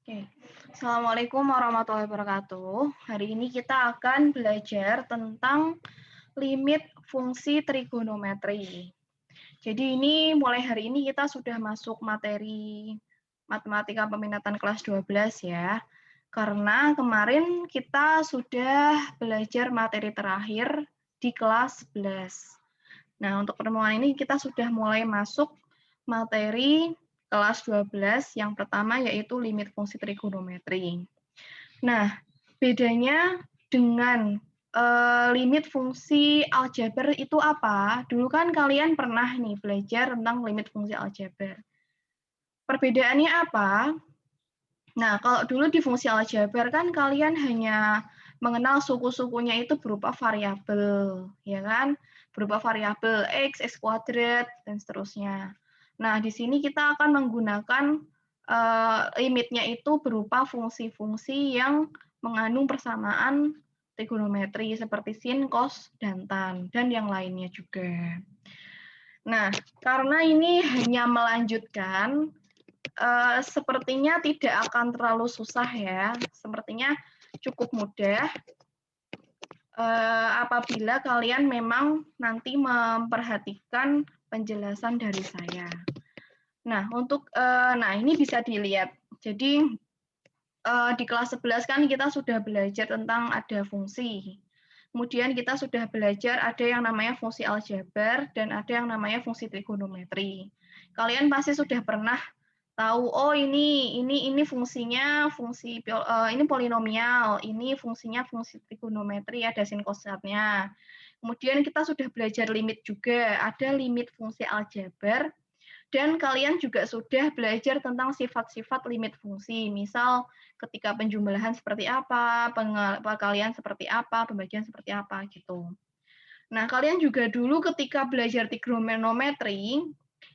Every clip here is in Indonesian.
Oke. Assalamualaikum warahmatullahi wabarakatuh. Hari ini kita akan belajar tentang limit fungsi trigonometri. Jadi ini mulai hari ini kita sudah masuk materi matematika peminatan kelas 12 ya. Karena kemarin kita sudah belajar materi terakhir di kelas 11. Nah, untuk pertemuan ini kita sudah mulai masuk materi kelas 12 yang pertama yaitu limit fungsi trigonometri. Nah, bedanya dengan limit fungsi aljabar itu apa? Dulu kan kalian pernah nih belajar tentang limit fungsi aljabar. Perbedaannya apa? Nah, kalau dulu di fungsi aljabar kan kalian hanya mengenal suku-sukunya itu berupa variabel, ya kan? Berupa variabel X, X kuadrat, dan seterusnya. Nah, di sini kita akan menggunakan limitnya itu berupa fungsi-fungsi yang mengandung persamaan trigonometri seperti sin, cos, dan tan, dan yang lainnya juga. Nah, karena ini hanya melanjutkan, sepertinya tidak akan terlalu susah ya. Sepertinya cukup mudah apabila kalian memang nanti memperhatikan penjelasan dari saya. Nah, nah ini bisa dilihat. Jadi di kelas 11 kan kita sudah belajar tentang ada fungsi. Kemudian kita sudah belajar ada yang namanya fungsi aljabar dan ada yang namanya fungsi trigonometri. Kalian pasti sudah pernah tahu, oh ini fungsinya ini polinomial, ini fungsinya fungsi trigonometri ada sin cosatnya. Kemudian kita sudah belajar limit juga, ada limit fungsi aljabar dan kalian juga sudah belajar tentang sifat-sifat limit fungsi. Misal ketika penjumlahan seperti apa, pengalian seperti apa, pembagian seperti apa gitu. Nah, kalian juga dulu ketika belajar trigonometri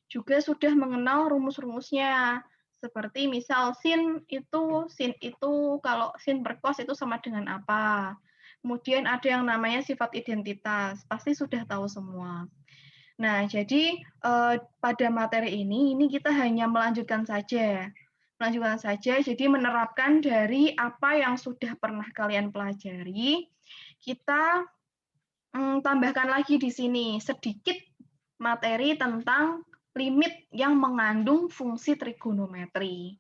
juga sudah mengenal rumus-rumusnya. Seperti misal sin itu kalau sin per cos itu sama dengan apa. Kemudian ada yang namanya sifat identitas, pasti sudah tahu semua. Nah, jadi pada materi ini kita hanya melanjutkan saja. Melanjutkan saja, jadi menerapkan dari apa yang sudah pernah kalian pelajari, kita tambahkan lagi di sini sedikit materi tentang limit yang mengandung fungsi trigonometri.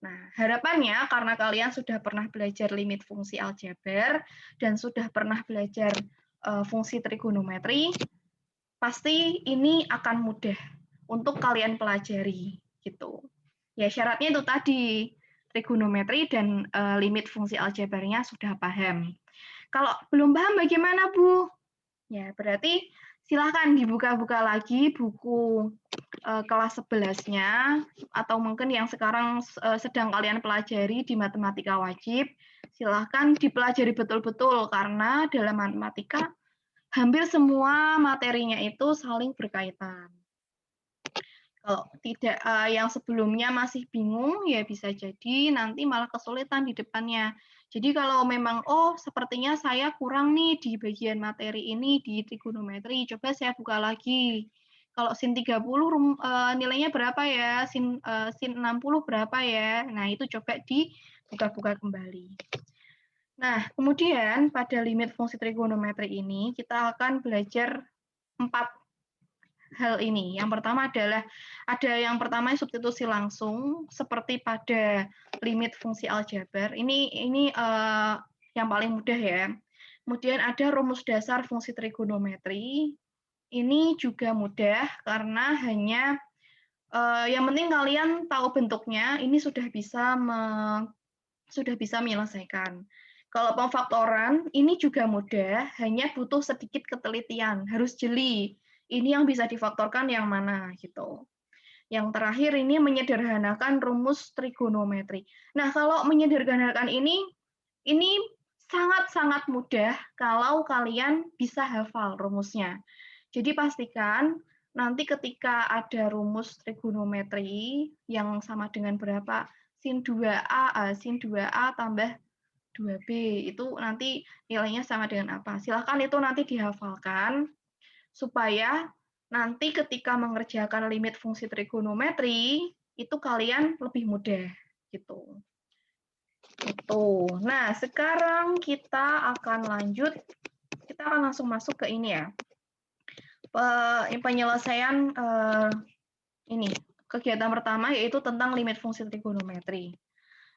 Nah, harapannya karena kalian sudah pernah belajar limit fungsi aljabar dan sudah pernah belajar fungsi trigonometri, pasti ini akan mudah untuk kalian pelajari gitu. Ya syaratnya itu tadi trigonometri dan limit fungsi aljabarnya sudah paham. Kalau belum paham bagaimana, Bu? Ya, berarti silahkan dibuka-buka lagi buku kelas 11-nya atau mungkin yang sekarang sedang kalian pelajari di matematika wajib. Silahkan dipelajari betul-betul karena dalam matematika hampir semua materinya itu saling berkaitan. Kalau tidak yang sebelumnya masih bingung, ya bisa jadi nanti malah kesulitan di depannya. Jadi kalau memang, oh sepertinya saya kurang nih di bagian materi ini di trigonometri, coba saya buka lagi. Kalau sin 30 nilainya berapa ya? Sin 60 berapa ya? Nah, itu coba dibuka-buka kembali. Nah, kemudian pada limit fungsi trigonometri ini kita akan belajar 4 hal ini. Yang pertama adalah yang pertama substitusi langsung seperti pada limit fungsi aljabar. Ini yang paling mudah ya. Kemudian ada rumus dasar fungsi trigonometri. Ini juga mudah karena hanya yang penting kalian tahu bentuknya, ini sudah bisa menyelesaikan. Kalau pemfaktoran, ini juga mudah, hanya butuh sedikit ketelitian, harus jeli. Ini yang bisa difaktorkan yang mana gitu. Yang terakhir ini menyederhanakan rumus trigonometri. Nah, kalau menyederhanakan ini sangat-sangat mudah kalau kalian bisa hafal rumusnya. Jadi pastikan nanti ketika ada rumus trigonometri yang sama dengan berapa sin 2A tambah 2B itu nanti nilainya sama dengan apa. Silakan itu nanti dihafalkan supaya nanti ketika mengerjakan limit fungsi trigonometri itu kalian lebih mudah gitu. Itu. Nah, sekarang kita akan lanjut. Kita akan langsung masuk ke ini ya. Penyelesaian ini kegiatan pertama yaitu tentang limit fungsi trigonometri.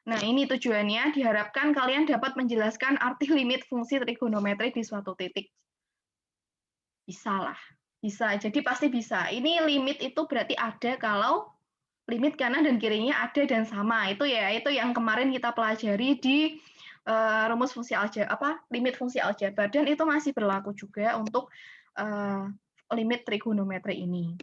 Nah, ini tujuannya diharapkan kalian dapat menjelaskan arti limit fungsi trigonometri di suatu titik. Bisa lah. Bisa. Jadi pasti bisa. Ini limit itu berarti ada kalau limit kanan dan kirinya ada dan sama. Itu ya, itu yang kemarin kita pelajari di rumus fungsi aljabar, limit fungsi aljabar, dan itu masih berlaku juga untuk limit trigonometri ini.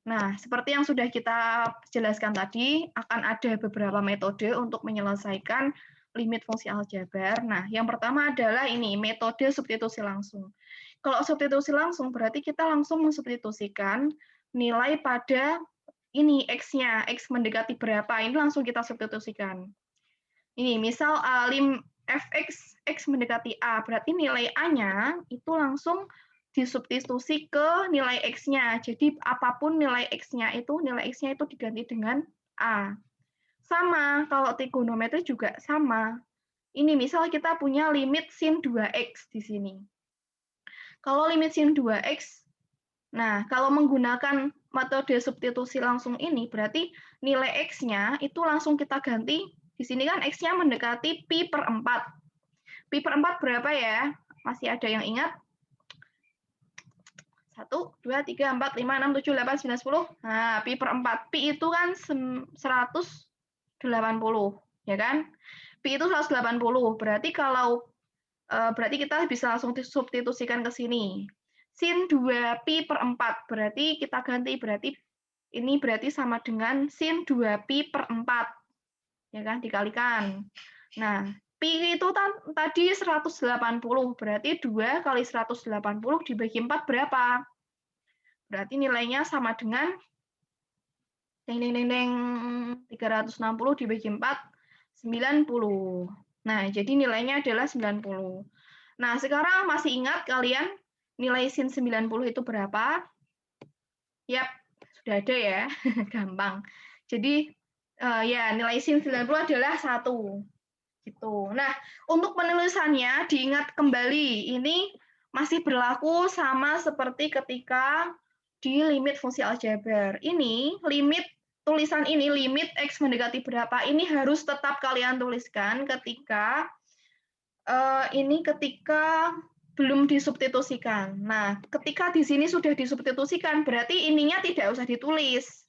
Nah, seperti yang sudah kita jelaskan tadi, akan ada beberapa metode untuk menyelesaikan limit fungsi aljabar. Nah, yang pertama adalah ini, metode substitusi langsung. Kalau substitusi langsung, berarti kita langsung mensubstitusikan nilai pada ini X-nya, X mendekati berapa, ini langsung kita substitusikan. Ini, misal fx, X mendekati A, berarti nilai A-nya itu langsung disubstitusi ke nilai X-nya. Jadi apapun nilai X-nya itu diganti dengan A. Sama, kalau trigonometri juga sama. Ini misal kita punya limit sin 2X di sini. Kalau limit sin 2X, nah kalau menggunakan metode substitusi langsung ini, berarti nilai X-nya itu langsung kita ganti. Di sini kan X-nya mendekati pi per 4. Pi per 4 berapa ya? Masih ada yang ingat? 1, 2, 3, 4, 5, 6, 7, 8, 9, 10. Nah, pi per 4. Pi itu kan 180, ya kan? Pi itu 180. Berarti kalau berarti kita bisa langsung disubstitusikan ke sini. Sin 2 pi per 4. Berarti kita ganti, berarti ini berarti sama dengan sin 2 pi per 4. Ya kan? Dikalikan. Nah, pi itu tadi 180. Berarti 2 kali 180 dibagi 4 berapa? Berarti nilainya sama dengan 360 dibagi 4, 90. Nah, jadi nilainya adalah 90. Nah, sekarang masih ingat kalian nilai sin 90 itu berapa? Yap, sudah ada ya. Gampang. Jadi, ya nilai sin 90 adalah 1. Gitu. Nah, untuk penulisannya diingat kembali, ini masih berlaku sama seperti ketika di limit fungsi aljabar. Ini limit tulisan ini limit X mendekati berapa ini harus tetap kalian tuliskan ketika ketika belum disubstitusikan. Nah, ketika di sini sudah disubstitusikan berarti ininya tidak usah ditulis.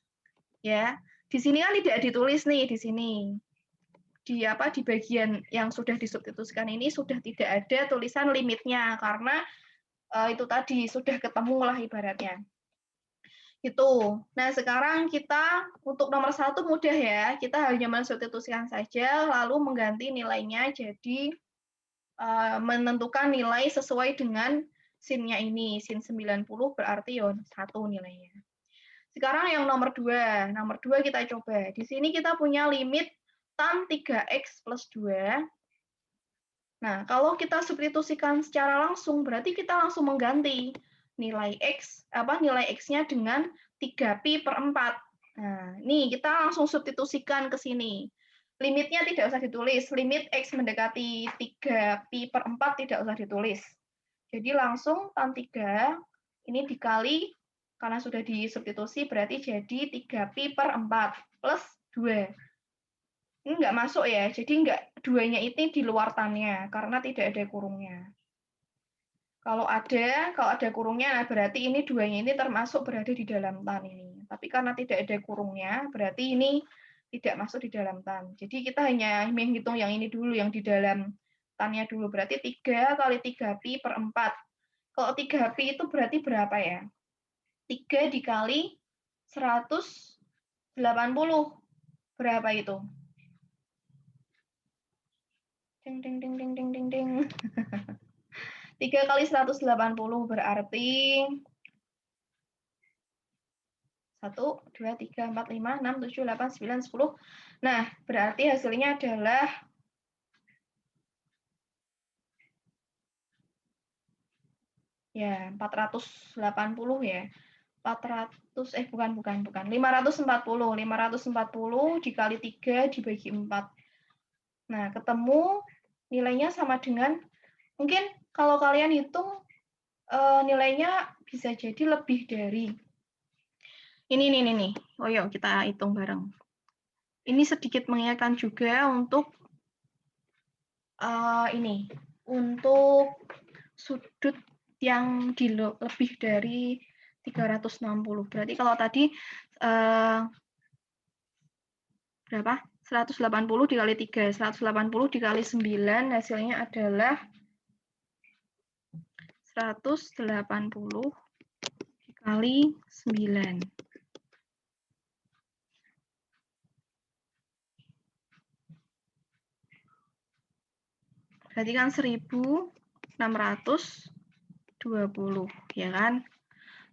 Ya. Di sini kan tidak ditulis nih di sini. Di bagian yang sudah disubstitusikan ini sudah tidak ada tulisan limitnya karena itu tadi sudah ketemu lah ibaratnya. Itu. Nah, sekarang kita untuk nomor 1 mudah ya. Kita hanya mensubstitusikan saja lalu mengganti nilainya jadi menentukan nilai sesuai dengan sin-nya ini. Sin 90 berarti 1 nilainya. Sekarang yang nomor 2. Nomor 2 kita coba. Di sini kita punya limit tan 3x plus 2. Nah, kalau kita substitusikan secara langsung, berarti kita langsung mengganti nilai nilai X-nya dengan 3pi per 4. Nah, nih kita langsung substitusikan ke sini. Limitnya tidak usah ditulis. Limit X mendekati 3pi per 4 tidak usah ditulis. Jadi langsung tan 3 ini dikali, karena sudah disubstitusi, berarti jadi 3pi per 4 plus 2. Ini nggak masuk ya, jadi nggak, 2-nya ini di luar tannya, karena tidak ada kurungnya. Kalau ada kurungnya, nah berarti ini 2-nya ini termasuk berada di dalam tan ini. Tapi karena tidak ada kurungnya, berarti ini tidak masuk di dalam tan. Jadi kita hanya menghitung yang ini dulu, yang di dalam tannya dulu. Berarti 3 kali 3pi per 4. Kalau 3pi itu berarti berapa ya? 3 dikali 180. Berapa itu? Ding, ding, ding, ding, ding, ding, ding. 3 kali 180 berarti 1, 2, 3, 4, 5, 6, 7, 8, 9, 10. Nah, berarti hasilnya adalah ya 480 ya. 540 dikali 3 dibagi 4. Nah, ketemu nilainya sama dengan, mungkin kalau kalian hitung nilainya bisa jadi lebih dari ini. Oh yuk kita hitung bareng. Ini sedikit mengingatkan juga untuk ini, untuk sudut yang lebih dari 360. Berarti kalau tadi berapa? 180 dikali 3, 180 dikali 9 hasilnya adalah 180 dikali 9. Berarti kan 1620, ya kan?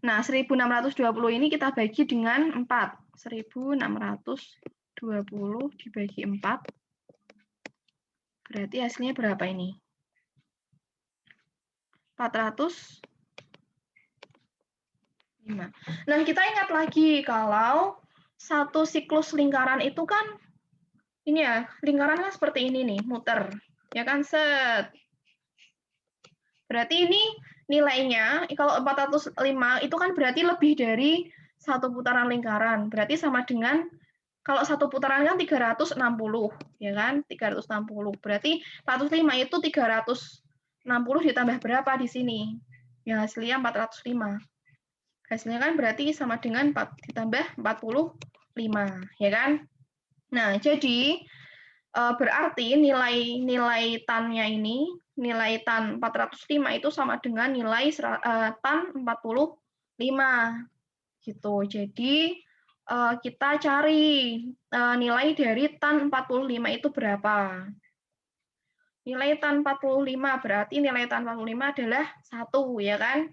Nah, 1620 ini kita bagi dengan 4. 1620 dibagi 4. Berarti hasilnya berapa ini? 405. Nah, kita ingat lagi kalau satu siklus lingkaran itu kan ini ya, lingkaran kan seperti ini nih, muter. Ya kan, set. Berarti ini nilainya, kalau 405 itu kan berarti lebih dari satu putaran lingkaran. Berarti sama dengan, kalau satu putaran kan 360, ya kan? 360. Berarti 405 itu 360 ditambah berapa di sini? Ya, hasilnya 405. Hasilnya kan berarti sama dengan 4 ditambah 45, ya kan? Nah, jadi berarti nilai tannya ini, nilai tan 405 itu sama dengan nilai tan 45 gitu. Jadi kita cari nilai dari tan 45 itu berapa. Nilai tan 45 berarti nilai tan 45 adalah 1, ya kan?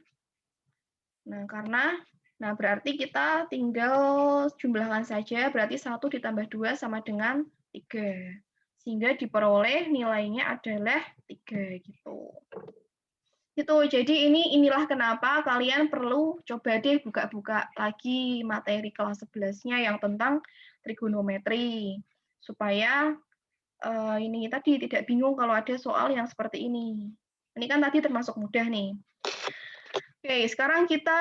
Nah, berarti kita tinggal jumlahkan saja, berarti 1 ditambah 2 sama dengan 3. Sehingga diperoleh nilainya adalah 3 gitu. Gitu. Jadi inilah kenapa kalian perlu coba deh buka-buka lagi materi kelas 11-nya yang tentang trigonometri supaya ini tadi tidak bingung kalau ada soal yang seperti ini. Ini kan tadi termasuk mudah nih. Oke, sekarang kita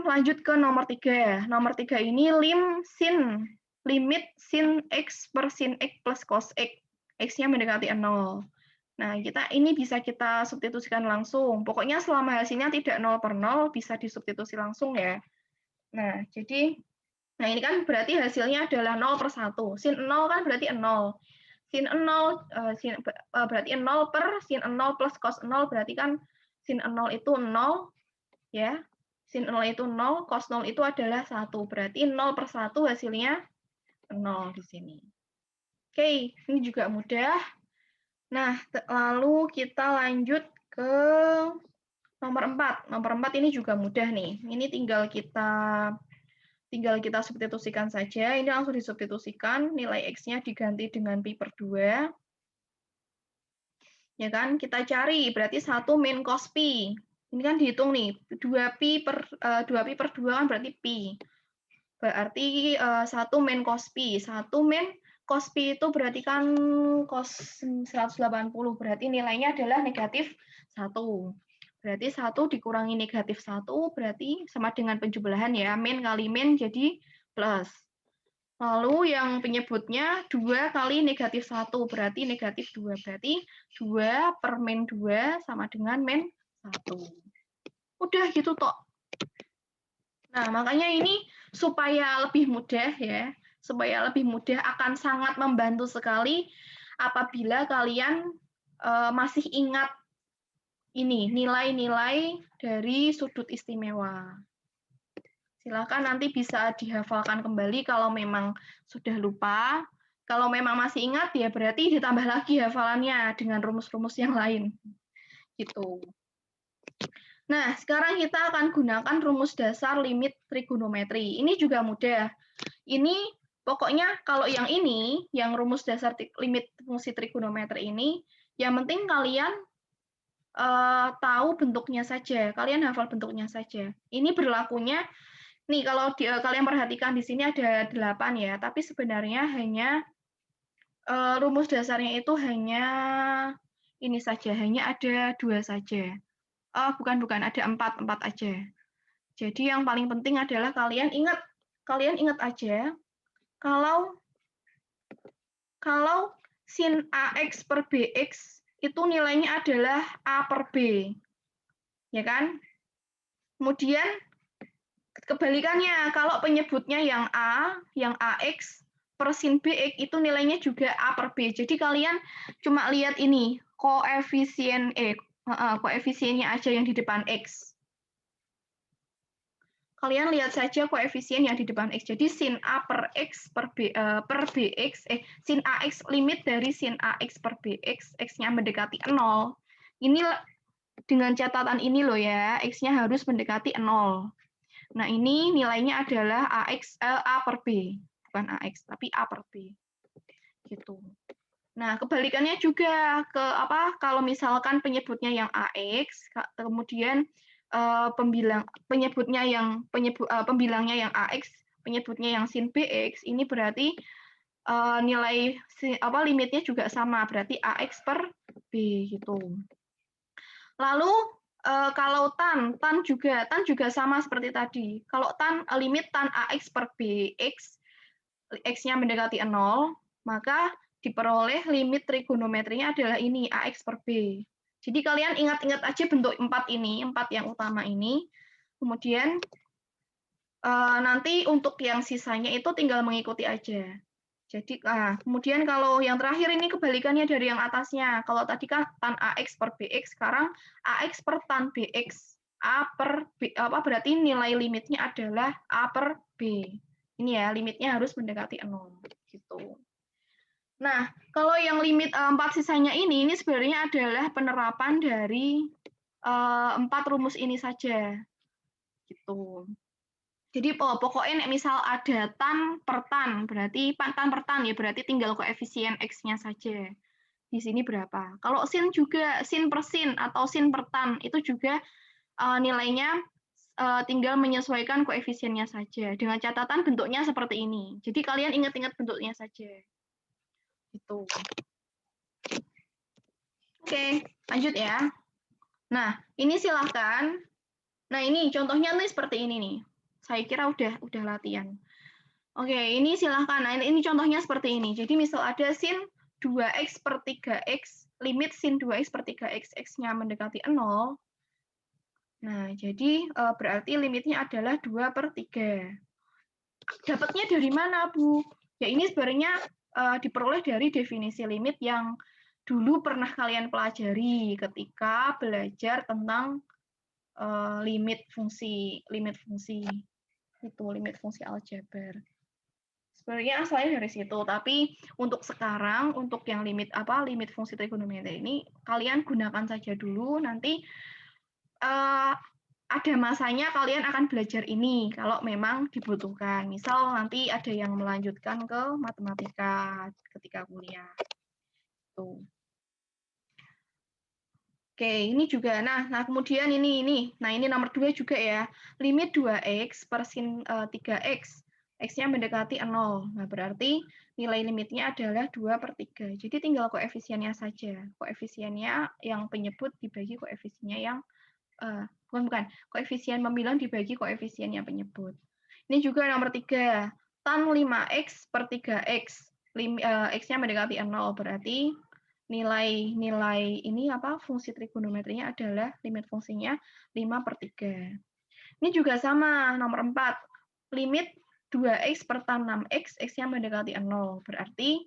lanjut ke nomor 3. Nomor 3 ini limit sin X per sin X plus cos X. X-nya mendekati 0. Nah, ini bisa kita substitusikan langsung. Pokoknya selama hasilnya tidak 0 per 0, bisa disubstitusi langsung ya. Nah, ini kan berarti hasilnya adalah 0 per 1. Sin 0 kan berarti 0. Sin 0 berarti 0 per sin 0 plus cos 0 berarti kan sin 0 itu 0. Ya, sin 0 itu 0, cos 0 itu adalah 1. Berarti 0 per 1 hasilnya 0 di sini. Oke, ini juga mudah. Nah, lalu kita lanjut ke nomor 4. Nomor 4 ini juga mudah nih. Ini tinggal kita substitusikan saja. Ini langsung disubstitusikan. Nilai X-nya diganti dengan pi per 2. Ya kan? Kita cari, berarti 1 min cos pi. Ini kan dihitung nih, 2pi per 2 kan berarti pi. Berarti 1 min cos pi. 1 min cos pi itu berarti kan cos 180. Berarti nilainya adalah negatif 1. Berarti 1 dikurangi negatif 1 berarti sama dengan penjumlahan ya. Min kali min jadi plus. Lalu yang penyebutnya 2 kali negatif 1 berarti negatif 2. Berarti 2 per min 2 sama dengan min 1. Udah gitu toh. Nah, makanya ini supaya lebih mudah ya, supaya lebih mudah akan sangat membantu sekali apabila kalian masih ingat ini nilai-nilai dari sudut istimewa. Silakan nanti bisa dihafalkan kembali kalau memang sudah lupa. Kalau memang masih ingat ya berarti ditambah lagi hafalannya dengan rumus-rumus yang lain. Gitu. Nah, sekarang kita akan gunakan rumus dasar limit trigonometri. Ini juga mudah. Ini pokoknya kalau yang ini, yang rumus dasar limit fungsi trigonometri ini, yang penting kalian tahu bentuknya saja. Kalian hafal bentuknya saja. Ini berlakunya, nih kalau kalian perhatikan di sini ada 8 ya, tapi sebenarnya hanya rumus dasarnya itu hanya ini saja, hanya ada 2 saja. Bukan, ada 4 aja. Jadi yang paling penting adalah kalian ingat aja kalau sin AX per BX itu nilainya adalah A per B. Ya kan? Kemudian kebalikannya, kalau penyebutnya yang AX per sin BX itu nilainya juga A per B. Jadi kalian cuma lihat ini, koefisiennya aja yang di depan X. Kalian lihat saja koefisien yang di depan X. Jadi sin A per X per BX, sin AX limit dari sin AX per BX, X-nya mendekati 0. Ini dengan catatan ini loh ya, X-nya harus mendekati 0. Nah, ini nilainya adalah A per B, bukan AX, tapi A per B. Gitu. Nah, kebalikannya juga kalau misalkan penyebutnya yang AX, kemudian pembilangnya yang AX, penyebutnya yang sin BX, ini berarti nilai limitnya juga sama, berarti AX per B gitu. Lalu kalau tan juga sama seperti tadi. Kalau limit tan AX per BX, X-nya mendekati 0, maka diperoleh limit trigonometrinya adalah ini, AX per B. Jadi kalian ingat-ingat aja bentuk 4 ini, 4 yang utama ini. Kemudian nanti untuk yang sisanya itu tinggal mengikuti aja. Jadi, kemudian kalau yang terakhir ini kebalikannya dari yang atasnya. Kalau tadi kan tan AX per BX, sekarang AX per tan BX. A per B, berarti nilai limitnya adalah A per B. Ini ya, limitnya harus mendekati 0. Gitu. Nah, kalau yang limit 4 sisanya ini sebenarnya adalah penerapan dari 4 rumus ini saja. Gitu. Jadi pokoknya misal ada tan per tan, berarti tan per tan ya, berarti tinggal koefisien X-nya saja. Di sini berapa? Kalau sin juga, sin per sin atau sin per tan, itu juga nilainya tinggal menyesuaikan koefisiennya saja. Dengan catatan bentuknya seperti ini. Jadi kalian ingat-ingat bentuknya saja. Gitu. Oke, lanjut ya. Nah, ini silahkan. Nah, ini contohnya nih seperti ini nih. Saya kira udah latihan. Oke, ini silahkan. Nah, ini contohnya seperti ini. Jadi misal ada sin 2x per 3x, limit sin 2x per 3x, x-nya mendekati 0. Nah, jadi berarti limitnya adalah 2 per 3. Dapatnya dari mana, Bu? Ya, ini sebenarnya diperoleh dari definisi limit yang dulu pernah kalian pelajari ketika belajar tentang limit fungsi itu, limit fungsi aljabar. Sebenarnya asalnya dari situ, tapi untuk sekarang, untuk yang limit fungsi trigonometri ini, kalian gunakan saja dulu, nanti ada masanya kalian akan belajar ini, kalau memang dibutuhkan. Misal nanti ada yang melanjutkan ke matematika ketika kuliah. Tuh. Oke, ini juga. Nah kemudian ini. Nah, ini nomor 2 juga ya. Limit 2x per sin 3x. X-nya mendekati 0. Nah, berarti nilai limitnya adalah 2 per 3. Jadi tinggal koefisiennya saja. Koefisiennya yang penyebut dibagi koefisiennya yang bukan. Koefisien pembilang dibagi koefisien yang penyebut. Ini juga nomor 3. Tan 5x per 3x. X-nya mendekati 0. Berarti nilai ini fungsi trigonometrinya adalah limit fungsinya 5 per 3. Ini juga sama, nomor 4. Limit 2x per tan 6x, x-nya mendekati 0. Berarti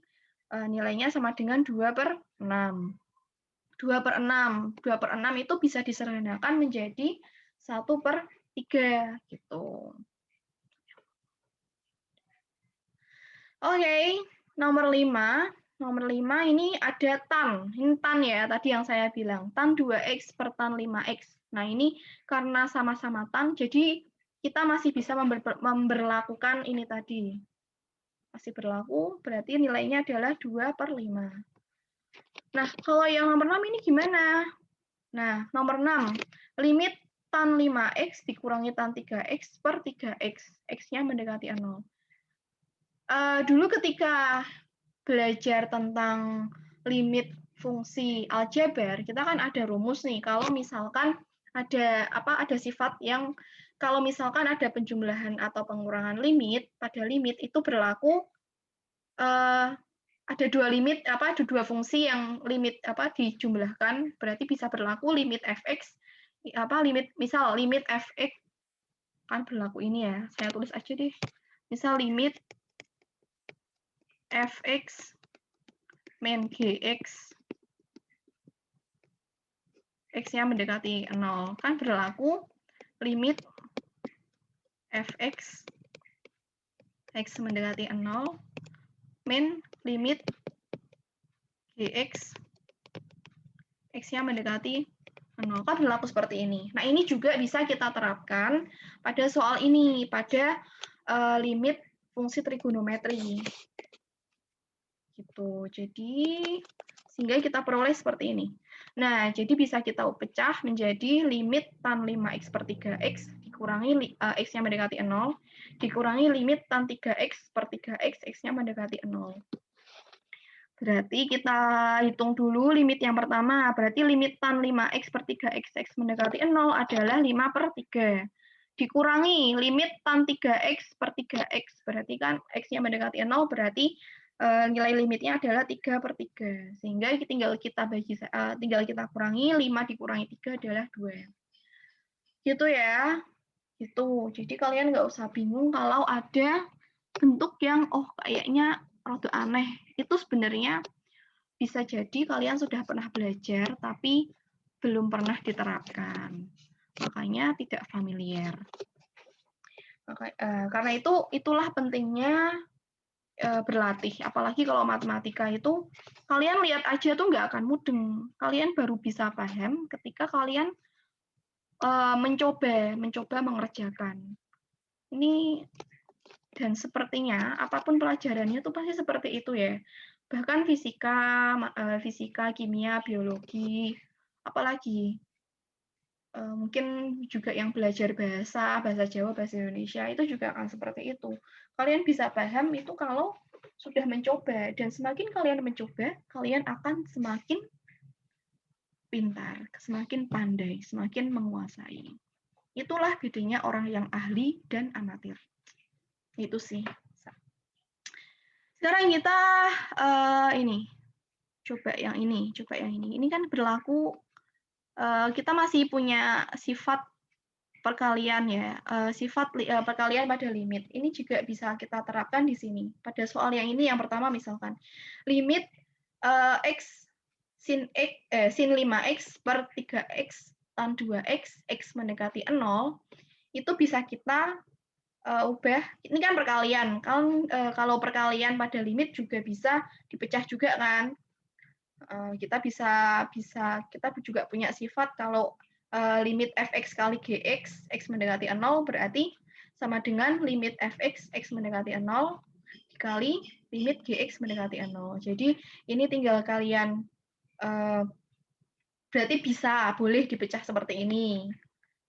nilainya sama dengan 2 per 6. 2 per 6. 2 per 6 itu bisa disederhanakan menjadi 1 per 3. Gitu. Oke, nomor 5. Nomor 5 ini ada tan. Ini tan ya, tadi yang saya bilang. Tan 2x per tan 5x. Nah, ini karena sama-sama tan, jadi kita masih bisa memberlakukan ini tadi. Masih berlaku, berarti nilainya adalah 2 per 5. Nah, kalau yang nomor 6 ini gimana? Nah, nomor 6. Limit tan 5x dikurangi tan 3x per 3x. X-nya mendekati 0. Dulu ketika belajar tentang limit fungsi aljabar, kita kan ada rumus nih. Kalau misalkan ada sifat yang kalau misalkan ada penjumlahan atau pengurangan limit, pada limit itu berlaku ada dua fungsi yang limit dijumlahkan, berarti bisa berlaku limit fx limit fx kan berlaku ini ya. Saya tulis aja deh. Misal limit fx min gx x-nya mendekati 0 kan berlaku limit fx x mendekati 0 min limit gx x-nya mendekati 0 kan berlaku seperti ini. Nah, ini juga bisa kita terapkan pada soal ini, pada limit fungsi trigonometri. Gitu. Jadi sehingga kita peroleh seperti ini. Nah, jadi bisa kita pecah menjadi limit tan 5x per 3x dikurangi x-nya mendekati 0, dikurangi limit tan 3x per 3x, x-nya mendekati 0. Berarti kita hitung dulu limit yang pertama. Berarti limit tan 5x per 3x, x mendekati 0 adalah 5 per 3. Dikurangi limit tan 3x per 3x. Berarti kan x-nya mendekati 0, berarti nilai limitnya adalah 3 per 3. Sehingga tinggal kita kurangi, 5 dikurangi 3 adalah 2. Gitu ya. Gitu. Jadi kalian nggak usah bingung kalau ada bentuk yang kayaknya rada aneh. Itu sebenarnya bisa jadi kalian sudah pernah belajar tapi belum pernah diterapkan. Makanya tidak familiar. Karena itulah pentingnya berlatih. Apalagi kalau matematika itu kalian lihat aja tuh nggak akan mudeng. Kalian baru bisa paham ketika kalian mencoba mengerjakan. Ini dan sepertinya apapun pelajarannya itu pasti seperti itu ya. Bahkan fisika, kimia, biologi, apalagi mungkin juga yang belajar bahasa Jawa, bahasa Indonesia itu juga akan seperti itu. Kalian bisa paham itu kalau sudah mencoba, dan semakin kalian mencoba, kalian akan semakin pintar, semakin pandai, semakin menguasai. Itulah bedanya orang yang ahli dan amatir. Itu sih. Sekarang kita coba yang ini. Ini kan berlaku, kita masih punya sifat perkalian ya, sifat perkalian pada limit. Ini juga bisa kita terapkan di sini. Pada soal yang ini, yang pertama misalkan limit x sin 5x per 3x tan 2x, x mendekati 0, itu bisa kita ubah. Ini kan perkalian. Kalau perkalian pada limit juga bisa dipecah juga kan. Kita juga punya sifat kalau limit fx kali gx, x mendekati 0, berarti sama dengan limit fx, x mendekati 0, dikali limit gx mendekati 0. Jadi ini tinggal kalian, berarti boleh dipecah seperti ini.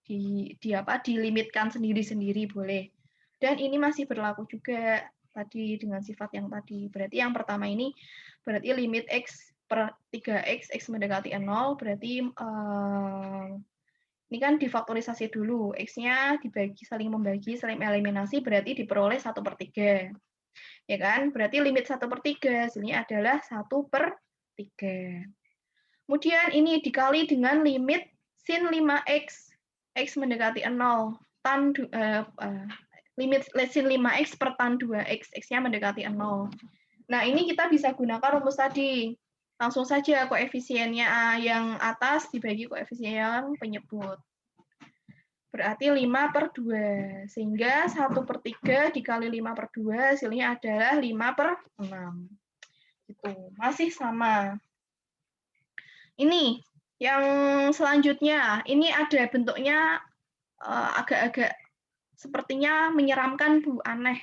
Dilimitkan sendiri-sendiri boleh. Dan ini masih berlaku juga tadi dengan sifat yang tadi. Berarti yang pertama ini, berarti limit x per 3x, x mendekati 0, berarti ini kan difaktorisasi dulu. X-nya saling membagi, saling eliminasi, berarti diperoleh 1 per 3. Ya kan? Berarti limit 1 per 3, sini adalah 1 per 3. Kemudian ini dikali dengan limit sin 5x, x mendekati 0, tan limit sin 5x per tan 2x, x-nya mendekati 0. Nah, ini kita bisa gunakan rumus tadi. Langsung saja koefisiennya yang atas dibagi koefisien yang penyebut. Berarti 5 per 2. Sehingga 1 per 3 dikali 5 per 2, hasilnya adalah 5 per 6. Gitu. Masih sama. Ini yang selanjutnya. Ini ada bentuknya agak-agak sepertinya menyeramkan, Bu, aneh.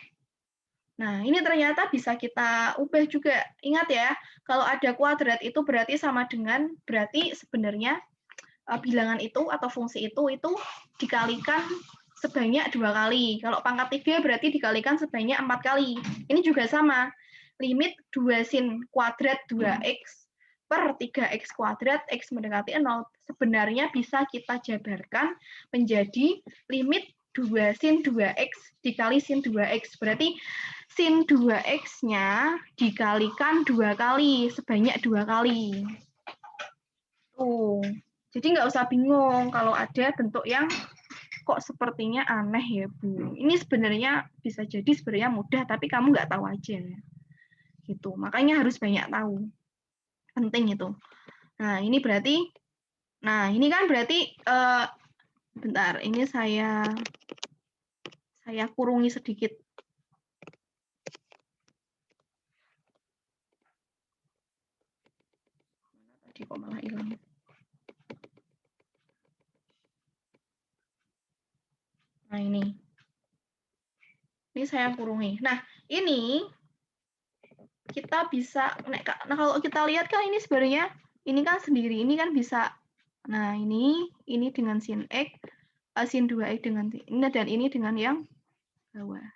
Nah, ini ternyata bisa kita ubah juga. Ingat ya, kalau ada kuadrat itu berarti sama dengan, berarti sebenarnya bilangan itu atau fungsi itu dikalikan sebanyak 2 kali. Kalau pangkat 3 berarti dikalikan sebanyak 4 kali. Ini juga sama. limit 2 sin kuadrat 2x per 3x kuadrat x mendekati 0 sebenarnya bisa kita jabarkan menjadi limit 2 sin 2x dikali sin 2x. Berarti sin 2x-nya dikalikan 2 kali, sebanyak 2 kali. Tuh. Jadi nggak usah bingung kalau ada bentuk yang kok sepertinya aneh ya, Bu. Ini sebenarnya bisa jadi sebenarnya mudah, tapi kamu nggak tahu aja. Gitu. Makanya harus banyak tahu. Penting itu. Nah, ini kan berarti bentar, ini saya kurungi sedikit. Tadi kok malah hilang. Nah, ini saya kurungi. Nah, ini kita bisa, nah kalau kita lihat kan ini sebenarnya, ini kan sendiri, ini kan bisa, nah ini dengan sin X, sin 2X dengan ini, dan ini dengan yang bawah.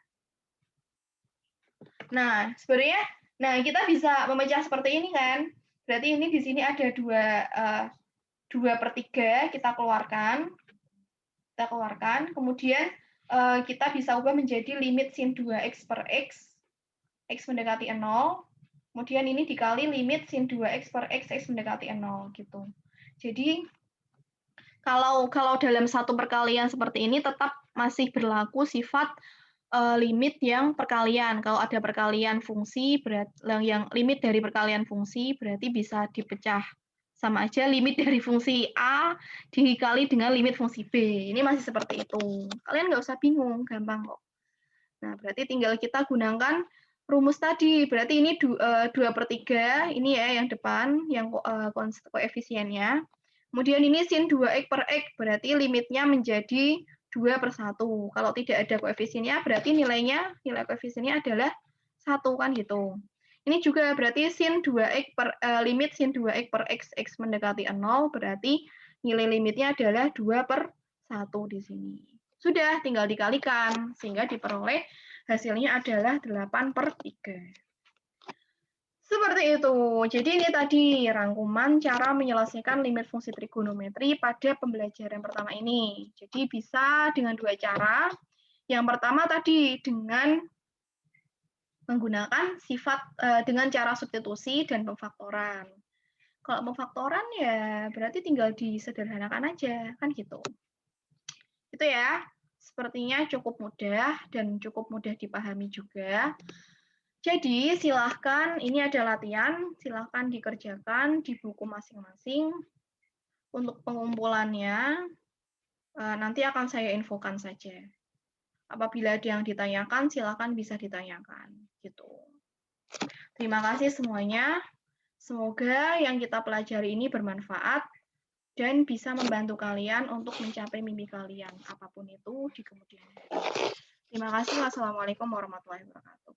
Nah, sebenarnya, nah kita bisa memecah seperti ini kan, berarti ini di sini ada 2/3 kita keluarkan, kemudian kita bisa ubah menjadi limit sin 2x per x mendekati 0, kemudian ini dikali limit sin 2x per x mendekati 0 gitu. Jadi kalau dalam satu perkalian seperti ini tetap masih berlaku sifat limit yang perkalian. Kalau ada perkalian fungsi, yang limit dari perkalian fungsi berarti bisa dipecah. Sama aja limit dari fungsi A dikali dengan limit fungsi B. Ini masih seperti itu. Kalian nggak usah bingung, gampang kok. Nah, berarti tinggal kita gunakan rumus tadi. Berarti ini 2/3, ini ya yang depan, yang koefisiennya. Kemudian ini sin 2x per x, berarti limitnya menjadi 2/1. Kalau tidak ada koefisiennya, berarti nilai koefisiennya adalah 1, kan gitu. Ini juga berarti sin 2x limit sin 2x per x mendekati 0, berarti nilai limitnya adalah 2/1 di sini. Sudah, tinggal dikalikan, sehingga diperoleh hasilnya adalah 8/3. Seperti itu. Jadi ini tadi rangkuman cara menyelesaikan limit fungsi trigonometri pada pembelajaran pertama ini. Jadi bisa dengan 2 cara. Yang pertama tadi dengan menggunakan dengan cara substitusi dan pemfaktoran. Kalau pemfaktoran ya berarti tinggal disederhanakan aja, kan gitu. Itu ya. Sepertinya cukup mudah dan cukup mudah dipahami juga. Jadi silahkan, ini ada latihan, silahkan dikerjakan di buku masing-masing. Untuk pengumpulannya, nanti akan saya infokan saja. Apabila ada yang ditanyakan, silahkan bisa ditanyakan. Gitu. Terima kasih semuanya. Semoga yang kita pelajari ini bermanfaat dan bisa membantu kalian untuk mencapai mimpi kalian, apapun itu di kemudian hari. Terima kasih. Wassalamualaikum warahmatullahi wabarakatuh.